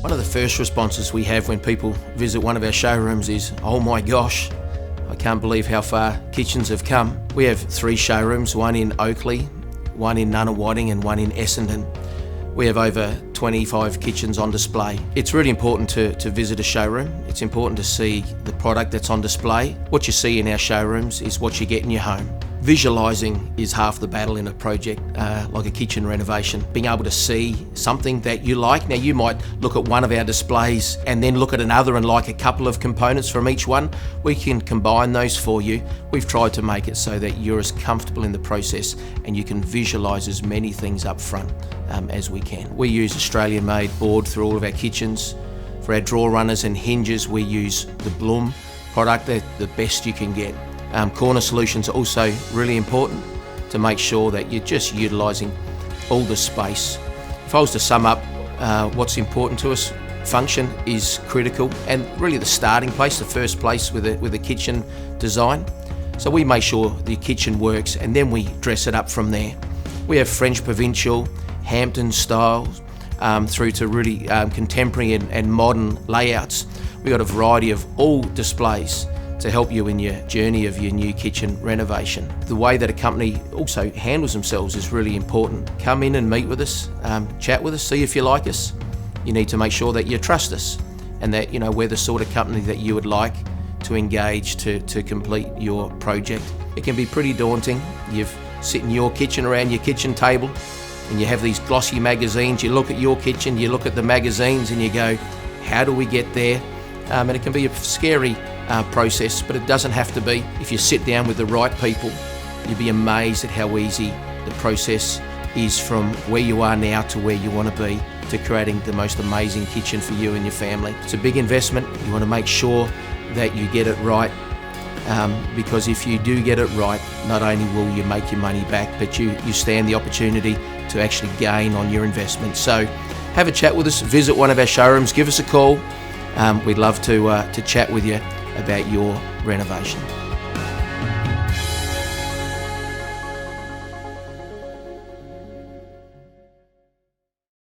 One of the first responses we have when people visit one of our showrooms is, "Oh my gosh, I can't believe how far Kitchens have come." We have 3 showrooms, one in Oakley, one in Nunawading and one in Essendon. We have over 25 kitchens on display. It's really important to visit a showroom. It's important to see the product that's on display. What you see in our showrooms is what you get in your home. Visualising is half the battle in a project like a kitchen renovation. Being able to see something that you like. Now you might look at one of our displays and then look at another and like a couple of components from each one. We can combine those for you. We've tried to make it so that you're as comfortable in the process and you can visualise as many things up front as we can. We use Australian-made board through all of our kitchens. For our drawer runners and hinges, we use the Bloom product. They're the best you can get. Corner solutions are also really important to make sure that you're just utilising all the space. If I was to sum up what's important to us, function is critical and really the starting place, the first place with a kitchen design. So we make sure the kitchen works and then we dress it up from there. We have French provincial, Hampton styles, through to really contemporary and modern layouts. We've got a variety of all displays to help you in your journey of your new kitchen renovation. The way that a company also handles themselves is really important. Come in and meet with us, chat with us, see if you like us. You need to make sure that you trust us and that we're the sort of company that you would like to engage to complete your project. It can be pretty daunting. You sit in your kitchen around your kitchen table and you have these glossy magazines. You look at your kitchen, you look at the magazines and you go, how do we get there? And it can be a scary process, but it doesn't have to be. If you sit down with the right people, you'll be amazed at how easy the process is from where you are now to where you want to be, to creating the most amazing kitchen for you and your family. It's a big investment. You want to make sure that you get it right, because if you do get it right, not only will you make your money back, but you stand the opportunity to actually gain on your investment. So have a chat with us, visit one of our showrooms, give us a call. We'd love to chat with you about your renovation.